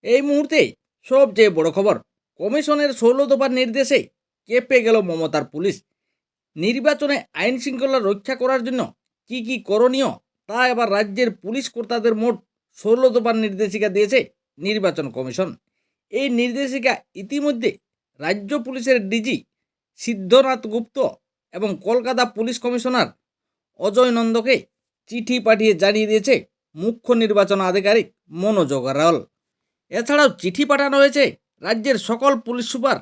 এই মুহূর্তে সবচেয়ে বড় খবর, কমিশনের ১৬ দফার নির্দেশে কেঁপে গেল মমতার পুলিশ। নির্বাচনে আইন শৃঙ্খলা রক্ষা করার জন্য কি কি করণীয় তা এবার রাজ্যের পুলিশ কর্তাদের মোট ১৬ দফার নির্দেশিকা দিয়েছে নির্বাচন কমিশন। এই নির্দেশিকা ইতিমধ্যে রাজ্য পুলিশের ডিজি সিদ্ধনাথ গুপ্ত এবং কলকাতা পুলিশ কমিশনার অজয় নন্দকে চিঠি পাঠিয়ে জানিয়ে দিয়েছে মুখ্য নির্বাচন আধিকারিক মনোজ আগরওয়াল। এছাড়াও চিঠি পাঠানো হয়েছে রাজ্যের সকল পুলিশ সুপার,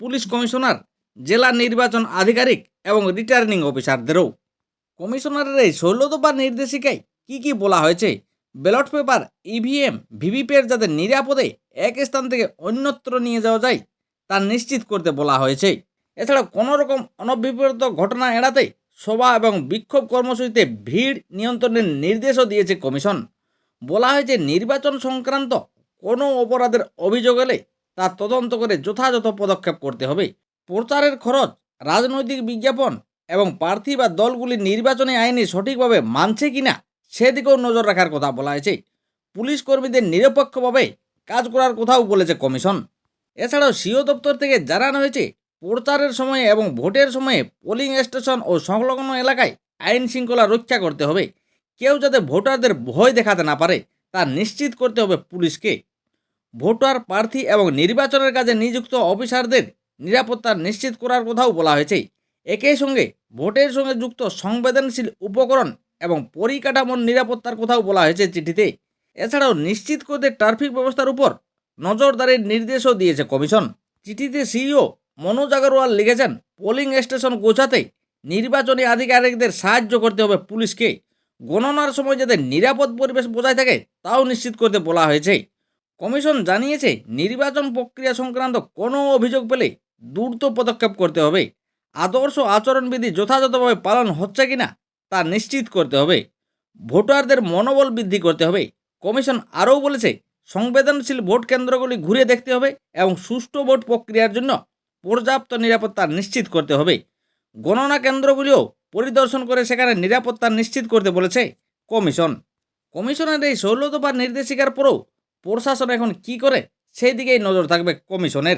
পুলিশ কমিশনার, জেলা নির্বাচন আধিকারিক এবং রিটার্নিং অফিসারদেরও। কমিশনারের এই ১৬ দফার নির্দেশিকায় কি বলা হয়েছে, ব্যালট পেপার, ইভিএম, ভিভিপ্যাট যাতে নিরাপদে এক স্থান থেকে অন্যত্র নিয়ে যাওয়া যায় তা নিশ্চিত করতে বলা হয়েছে। এছাড়া কোনো রকম অনভিপ্রেত ঘটনা এড়াতে সভা এবং বিক্ষোভ কর্মসূচিতে ভিড় নিয়ন্ত্রণের নির্দেশও দিয়েছে কমিশন। বলা হয়েছে নির্বাচন সংক্রান্ত কোনো অপরাধের অভিযোগ এলে তা তদন্ত করে যথাযথ পদক্ষেপ করতে হবে। প্রচারের খরচ, রাজনৈতিক বিজ্ঞাপন এবং প্রার্থী বা দলগুলি নির্বাচনী আইনে সঠিকভাবে মানছে কিনা সেদিকেও নজর রাখার কথা বলা হয়েছে। পুলিশ কর্মীদের নিরপেক্ষভাবে কাজ করার কথাও বলেছে কমিশন। এছাড়াও সিও দপ্তর থেকে জানানো হয়েছে প্রচারের সময়ে এবং ভোটের সময়ে পোলিং স্টেশন ও সংলগ্ন এলাকায় আইন শৃঙ্খলা রক্ষা করতে হবে। কেউ যাতে ভোটারদের ভয় দেখাতে না পারে তা নিশ্চিত করতে হবে পুলিশকে। ভোটার, প্রার্থী এবং নির্বাচনের কাজে নিযুক্ত অফিসারদের নিরাপত্তা নিশ্চিত করার কথাও বলা হয়েছে। একই সঙ্গে ভোটের সঙ্গে যুক্ত সংবেদনশীল উপকরণ এবং পরিকাঠামোর নিরাপত্তার কথাও বলা হয়েছে চিঠিতে। এছাড়াও নিশ্চিত করতে ট্রাফিক ব্যবস্থার উপর নজরদারির নির্দেশও দিয়েছে কমিশন। চিঠিতে সিইও মনোজ আগরওয়াল লিখেছেন, পোলিং স্টেশন গোছাতে নির্বাচনী আধিকারিকদের সাহায্য করতে হবে পুলিশকে। গণনার সময় যাতে নিরাপদ পরিবেশ বজায় থাকে তাও নিশ্চিত করতে বলা হয়েছে। কমিশন জানিয়েছে নির্বাচন প্রক্রিয়া সংক্রান্ত কোনো অভিযোগ পেলে দ্রুত পদক্ষেপ করতে হবে। আদর্শ আচরণবিধি যথাযথভাবে পালন হচ্ছে কিনা তা নিশ্চিত করতে হবে। ভোটারদের মনোবল বৃদ্ধি করতে হবে। কমিশন আরও বলেছে সংবেদনশীল ভোট কেন্দ্রগুলি ঘুরে দেখতে হবে এবং সুষ্ঠু ভোট প্রক্রিয়ার জন্য পর্যাপ্ত নিরাপত্তা নিশ্চিত করতে হবে। গণনা কেন্দ্রগুলিও পরিদর্শন করে সেখানে নিরাপত্তা নিশ্চিত করতে বলেছে কমিশন। কমিশনের এই ১৬ দফার নির্দেশিকার পরেও প্রশাসন এখন কি করে সেই দিকেই নজর থাকবে কমিশনের।